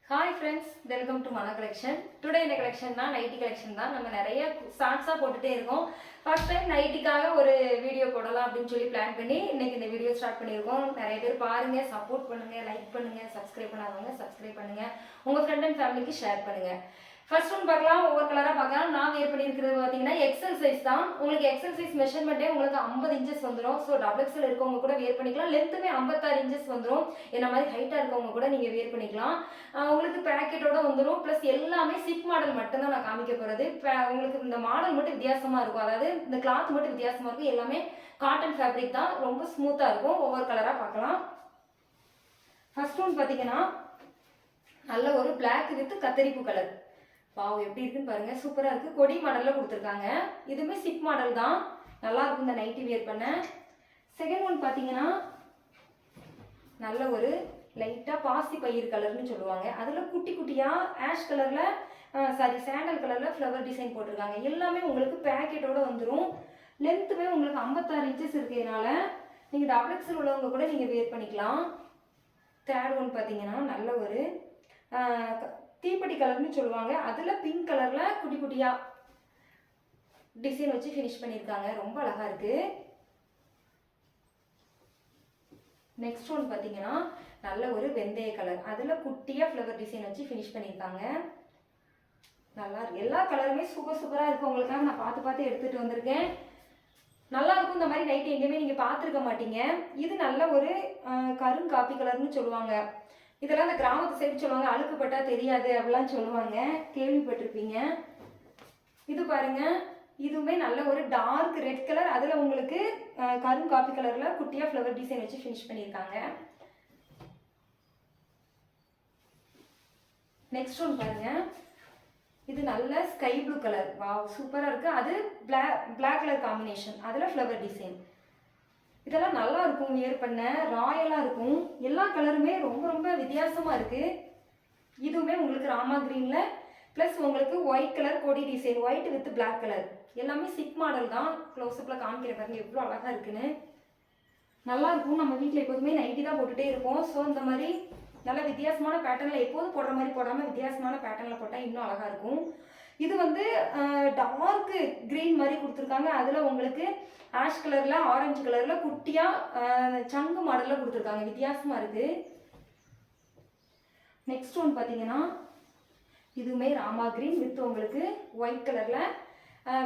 Hi friends, welcome to Mana collection. Today இந்த collection தான் nighty collection தான். நம்ம நிறைய ஷார்ட்ஸாக போட்டுகிட்டே இருக்கோம். ஃபர்ஸ்ட் டைம் நைட்டிக்காக ஒரு வீடியோ போடலாம் அப்படின்னு சொல்லி பிளான் பண்ணி இன்னைக்கு இந்த வீடியோ ஸ்டார்ட் பண்ணியிருக்கோம். நிறைய பேர் பாருங்கள், சப்போர்ட் பண்ணுங்கள், லைக் பண்ணுங்கள், சப்ஸ்கிரைப் பண்ணாதவங்க சப்ஸ்கிரைப் பண்ணுங்கள், உங்கள் ஃப்ரெண்ட் அண்ட் ஃபேமிலிக்கு ஷேர் பண்ணுங்கள். ஃபர்ஸ்ட் ஒன் பார்க்கலாம், ஒவ்வொரு கலராக பார்க்கலாம். நான் வேர் பண்ணியிருக்கிறது பார்த்தீங்கன்னா எக்ஸல் சைஸ் தான். உங்களுக்கு எக்ஸல் சைஸ் மெஷர்மெண்ட்டே உங்களுக்கு 50 இன்ச்சஸ் வந்துடும். ஸோ டபுள் எக்ஸல் இருக்கவங்க கூட வேர் பண்ணிக்கலாம். லென்த்துமே 56 இன்ச்சஸ் வந்துடும். என்ன மாதிரி ஹைட்டாக இருக்கவங்க கூட நீங்கள் வேர் பண்ணிக்கலாம். உங்களுக்கு பேக்கெட்டோட வந்துடும். ப்ளஸ் எல்லாமே சிப் மாடல் மட்டும்தான் நான் காமிக்க போகிறது. உங்களுக்கு இந்த மாடல் மட்டும் வித்தியாசமாக இருக்கும், அதாவது இந்த கிளாத் மட்டும் வித்தியாசமாக இருக்கும். எல்லாமே காட்டன் ஃபேப்ரிக் தான், ரொம்ப ஸ்மூத்தாக இருக்கும். ஒவ்வொரு கலராக பார்க்கலாம். ஃபர்ஸ்ட் ஒன் பார்த்தீங்கன்னா நல்ல ஒரு பிளாக் வித் கத்தரிப்பு கலர். பாவ் எப்படி இருக்குன்னு பாருங்க, சூப்பரா இருக்கு. கொடி மாடல்ல கொடுத்துருக்காங்க. இதுவுமே சிப் மாடல் தான், நல்லா இருக்கும் இந்த நைட்டி வேர் பண்ண. செகண்ட் ஒன் பாத்தீங்கன்னா நல்ல ஒரு லைட்டா பாசி பயிர் கலர்னு சொல்லுவாங்க. அதுல குட்டி குட்டியா ஆஷ் கலர்ல சாண்டல் கலர்ல ஃப்ளவர் டிசைன் போட்டிருக்காங்க. எல்லாமே உங்களுக்கு பேக்கெட்டோட வந்துடும். லென்த்துமே உங்களுக்கு 56 இன்ச்சஸ் இருக்கிறதுனால நீங்க டபுள் எக்ஸல் உள்ளவங்க கூட நீங்க வேர் பண்ணிக்கலாம். தேர்ட் ஒன் பாத்தீங்கன்னா நல்ல ஒரு தீப்பெட்டி கலர்னு சொல்லுவாங்க. அதில் பிங்க் கலரில் குட்டி குட்டியாக டிசைன் வச்சு ஃபினிஷ் பண்ணியிருக்காங்க. ரொம்ப அழகாக இருக்குது. நெக்ஸ்ட் ஒன் பார்த்தீங்கன்னா நல்ல ஒரு வெந்தய கலர், அதில் குட்டியாக ஃப்ளவர் டிசைன் வச்சு ஃபினிஷ் பண்ணியிருக்காங்க. நல்லா இருக்கு. எல்லா கலருமே சூப்பராக இருக்குது. உங்களுக்காக நான் பார்த்து எடுத்துகிட்டு வந்திருக்கேன். நல்லா இருக்கும். இந்த மாதிரி நைட்டு எங்கேயுமே நீங்கள் பார்த்துருக்க மாட்டீங்க. இது நல்ல ஒரு கருங்காப்பி கலர்னு சொல்லுவாங்க. இதெல்லாம் இந்த கிராமத்து சைடு சொல்லுவாங்க, அழுக்குப்பட்டா தெரியாது அப்படிலாம் சொல்லுவாங்க, கேள்விப்பட்டிருப்பீங்க. இது பாருங்க, இதுவுமே நல்ல ஒரு டார்க் ரெட் கலர், அதில் உங்களுக்கு கருங்காப்பி கலரில் குட்டியாக ஃப்ளவர் டிசைன் வச்சு ஃபினிஷ் பண்ணியிருக்காங்க. நெக்ஸ்ட் ஒன் பாருங்க, இது நல்ல ஸ்கை ப்ளூ கலர். வாவ், சூப்பராக இருக்குது. அது பிளாக் கலர் காம்பினேஷன், அதில் ஃப்ளவர் டிசைன். இதெல்லாம் நல்லா இருக்கும், வியர் பண்ண ராயலாக இருக்கும். எல்லா கலருமே ரொம்ப வித்தியாசமாக இருக்குது. இதுவுமே உங்களுக்கு ராமா க்ரீனில் ப்ளஸ் உங்களுக்கு ஒயிட் கலர் கொடி design, white with black colour. எல்லாமே சிப் மாடல் தான். க்ளோஸ்அப்பில் காமிக்கிற பாருங்க எவ்வளோ அழகாக இருக்குன்னு. நல்லா இருக்கும். நம்ம வீட்டில் எப்போதுமே நைட்டி தான் போட்டுகிட்டே இருப்போம். ஸோ இந்த மாதிரி நல்ல வித்தியாசமான பேட்டர்னில் எப்போதும் போடுற மாதிரி போடாமல் வித்தியாசமான பேட்டர்னில் போட்டால் இன்னும் அழகாக இருக்கும். இது வந்து டார்க் கிரீன் மாதிரி கொடுத்துருக்காங்க. அதில் உங்களுக்கு ஆஷ் கலரில் ஆரஞ்சு கலரில் குட்டியாக சங்கு மாடலில் கொடுத்துருக்காங்க. வித்தியாசமாக இருக்குது. நெக்ஸ்ட் ஒன் பார்த்தீங்கன்னா இதுவுமே ராமா கிரீன் வித் உங்களுக்கு ஒயிட் கலரில்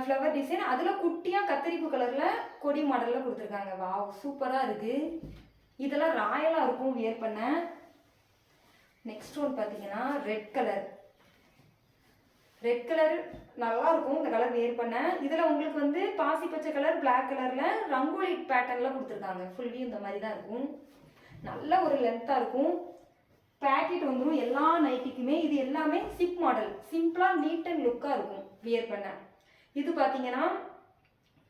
ஃப்ளவர் டிசைன், அதில் குட்டியாக கத்தரிப்பு கலரில் கொடி மாடலில் கொடுத்துருக்காங்க. வாவ், சூப்பராக இருக்குது. இதெல்லாம் ராயலாக இருக்கும் வியர் பண்ண. நெக்ஸ்ட் ஒன் பார்த்தீங்கன்னா ரெட் கலர். ரெட் கலர் நல்லா இருக்கும் இந்த கலர் வேர் பண்ண. இதில் உங்களுக்கு வந்து பாசி பச்சை கலர் பிளாக் கலரில் ரங்கோலி பேட்டர்னில் கொடுத்துருக்காங்க. ஃபுல்லி இந்த மாதிரி தான் இருக்கும். நல்ல ஒரு லென்த்தாக இருக்கும். பேக்கெட் வந்துடும் எல்லா நைட்டிக்குமே. இது எல்லாமே சிப் மாடல், சிம்பிளாக நீட் அண்ட் லுக்காக இருக்கும் வியர் பண்ண. இது பார்த்தீங்கன்னா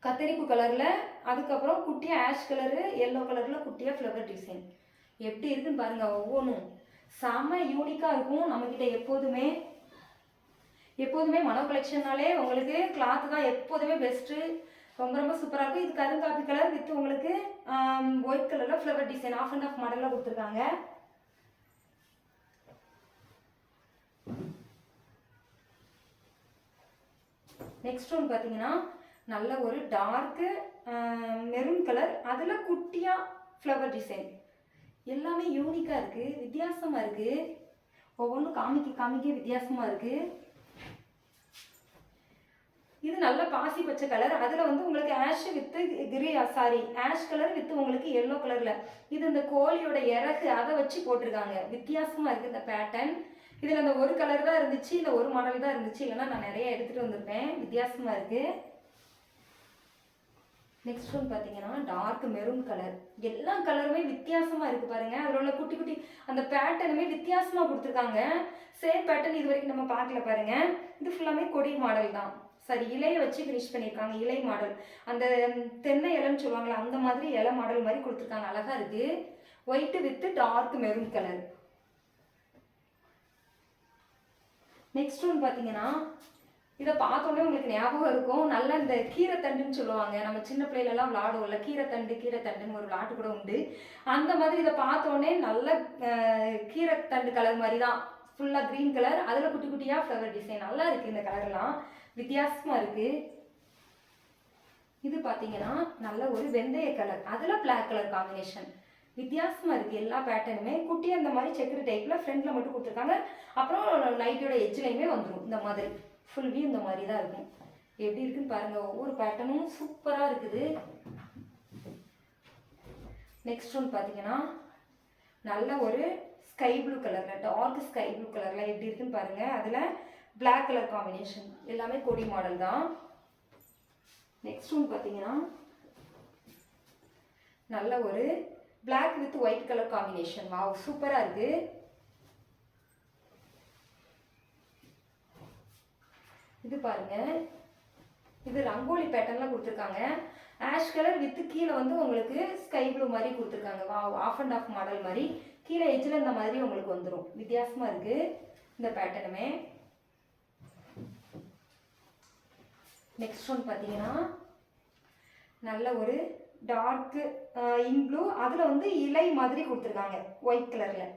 கத்தரிப்பு கலரில், அதுக்கப்புறம் குட்டியாக ஆஷ் கலரு, எல்லோ கலரில் குட்டியாக ஃப்ளவர் டிசைன். எப்படி இருக்குன்னு பாருங்கள். ஒவ்வொன்றும் செம்ம யூனிக்காக இருக்கும். நம்மக்கிட்ட எப்போதுமே மனோ கலெக்ஷன்னாலே உங்களுக்கு கிளாத்து தான் எப்போதுமே பெஸ்ட்டு. ரொம்ப சூப்பராக இருக்கும். இது கருங்காப்பி கலர் வித் உங்களுக்கு ஒயிட் கலரில் flower design off and off மாடலில் கொடுத்துருக்காங்க. நெக்ஸ்ட் ஒன் பார்த்தீங்கன்னா நல்ல ஒரு டார்க்கு மெரூன் கலர், அதில் குட்டியாக ஃப்ளவர் டிசைன். எல்லாமே யூனிக்காக இருக்குது, வித்தியாசமாக இருக்குது. ஒவ்வொன்றும் காமிக்க வித்தியாசமாக இருக்குது. இது நல்ல பாசி பச்சை கலர், அதில் வந்து உங்களுக்கு ash with ash colour with உங்களுக்கு எல்லோ கலரில். இது இந்த கோழியோட இறகு அதை வச்சு போட்டிருக்காங்க. வித்தியாசமாக இருக்குது இந்த பேட்டர்ன். இதில் அந்த ஒரு கலர் தான் இருந்துச்சு, இந்த ஒரு மாடல் தான் இருந்துச்சு, இல்லைன்னா நான் நிறைய எடுத்துகிட்டு வந்திருப்பேன். வித்தியாசமாக இருக்குது. நெக்ஸ்ட் ஒன் பார்த்தீங்கன்னா டார்க் மெரூன் கலர். எல்லா கலருமே வித்தியாசமாக இருக்குது பாருங்கள். அதில் உள்ள குட்டி குட்டி அந்த பேட்டர்னுமே வித்தியாசமாக கொடுத்துருக்காங்க. சேம் பேட்டர்ன் இது வரைக்கும் நம்ம பார்க்கல பாருங்கள். இது ஃபுல்லாமே கொடி மாடல் தான். சரி, இலையை வச்சு ஃபினிஷ் பண்ணியிருக்காங்க. இலை மாடல், அந்த தென்னை இலைன்னு சொல்லுவாங்களா அந்த மாதிரி இலை மாடல் மாதிரி கொடுத்துருக்காங்க. அழகாக இருக்குது. White with dark maroon colour. Next one பார்த்தீங்கன்னா இதை பார்த்தோன்னே உங்களுக்கு ஞாபகம் இருக்கும், நல்ல இந்த கீரைத்தண்டுன்னு சொல்லுவாங்க. நம்ம சின்ன பிள்ளைகளெல்லாம் விளாடுவோம்ல, கீரைத்தண்டுன்னு ஒரு விளாட்டு கூட உண்டு. அந்த மாதிரி இதை பார்த்தோன்னே நல்ல கீரைத்தண்டு கலர் மாதிரி தான் ஃபுல்லாக க்ரீன் கலர், அதில் குட்டி குட்டியாக ஃப்ளவர் டிசைன். நல்லா இருக்குது இந்த கலர்லாம், வித்தியாசமாக இருக்குது. இது பார்த்தீங்கன்னா நல்ல ஒரு வெந்தய கலர், அதில் பிளாக் கலர் காம்பினேஷன். வித்தியாசமாக இருக்குது எல்லா பேட்டர்னுமே. குட்டியாக இந்த மாதிரி செக்குடு டைப்பில் ஃப்ரண்ட்டில் மட்டும் கொடுத்துருக்காங்க. அப்புறம் நைட்டியோட எட்ஜ்லையுமே வந்துடும் இந்த மாதிரி. ஃபுல் வியூ இந்த மாதிரி தான் இருக்கும். எப்படி இருக்குன்னு பாருங்கள். ஒவ்வொரு பேட்டர்னும் சூப்பராக இருக்குது. நெக்ஸ்ட் ஒன் பார்த்தீங்கன்னா நல்ல ஒரு ஸ்கை ப்ளூ கலரில், டார்க் ஸ்கை ப்ளூ கலரில் எப்படி இருக்குன்னு பாருங்கள். அதில் பிளாக் கலர் காம்பினேஷன். எல்லாமே கொடி மாடல் தான். நெக்ஸ்ட் ஒன் பார்த்தீங்கன்னா நல்ல ஒரு black with white colour combination. Wow, சூப்பராக இருக்குது. இது பாருங்க, இது ரங்கோலி பேட்டர்னில் கொடுத்துருக்காங்க. ஆஷ் கலர் வித் கீழே வந்து உங்களுக்கு ஸ்கை ப்ளூ மாதிரி கொடுத்துருக்காங்க. Wow, off and off model மாதிரி கீழே எஜ்ஜில் இந்த மாதிரி உங்களுக்கு வந்துடும். வித்தியாசமாக இருக்குது இந்த பேட்டர்னுமே. நெக்ஸ்ட் ஒன் பார்த்தீங்கன்னா நல்ல ஒரு டார்க்கு இங்க் ப்ளூ, அதில் வந்து இலை மாதிரி கொடுத்துருக்காங்க ஒயிட் கலரில்.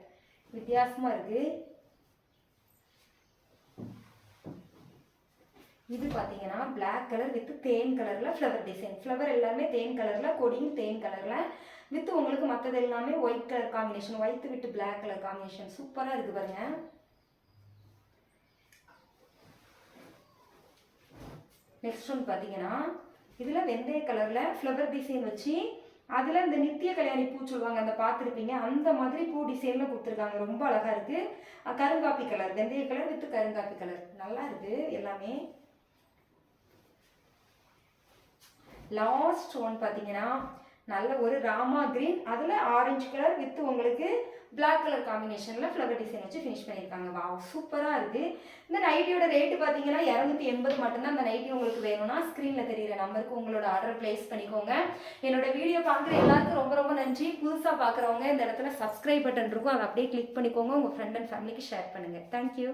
வித்தியாசமாக இருக்குது. இது பார்த்தீங்கன்னா பிளாக் கலர் வித் தேன் கலரில் ஃப்ளவர் டிசைன். ஃப்ளவர் எல்லாமே தேன் கலரில், கொடியும் தேன் கலரில் வித் உங்களுக்கு மற்றது எல்லாமே white colour combination. White with black colour combination சூப்பராக இருக்குது பாருங்க. நெக்ஸ்ட் ஒன் பார்த்தீங்கன்னா இதில் வெந்தய கலரில் ஃப்ளவர் டிசைன் வச்சு அதில் இந்த நித்திய கல்யாணி பூ சொல்லுவாங்க, அந்த பார்த்துருப்பீங்க, அந்த மாதிரி பூ டிசைனில் கொடுத்துருக்காங்க. ரொம்ப அழகாக இருக்குது. கருங்காப்பி கலர், வெந்தய கலர் வித் கருங்காப்பி கலர். நல்லா இருக்குது எல்லாமே. லாஸ்ட் ஒன் பார்த்தீங்கன்னா நல்ல ஒரு ராமா கிரீன், அதில் ஆரஞ்சு கலர் வித் உங்களுக்கு பிளாக் கலர் காம்பினேஷனில் ஃப்ளவர் டிசைன் வச்சு ஃபினிஷ் பண்ணியிருக்காங்க. வாவ், சூப்பராக இருக்குது. இந்த நைட்டியோட ரேட்டு பார்த்தீங்கன்னா 280 மட்டும்தான். அந்த நைட்டி உங்களுக்கு வேணும்னா ஸ்க்ரீனில் தெரிகிற நம்பருக்கு உங்களோட ஆர்டர் ப்ளேஸ் பண்ணிக்கோங்க. என்னோட வீடியோ பார்க்குற எல்லாருக்கும் ரொம்ப ரொம்ப நன்றி. புதுசாக பார்க்குறவங்க இந்த இடத்துல சப்ஸ்கிரைப் பட்டன் இருக்கும், அதை அப்படியே கிளிக் பண்ணிக்கோங்க. உங்கள் ஃப்ரெண்ட் அண்ட் ஃபேமிலிக்கு ஷேர் பண்ணுங்கள். தேங்க்யூ.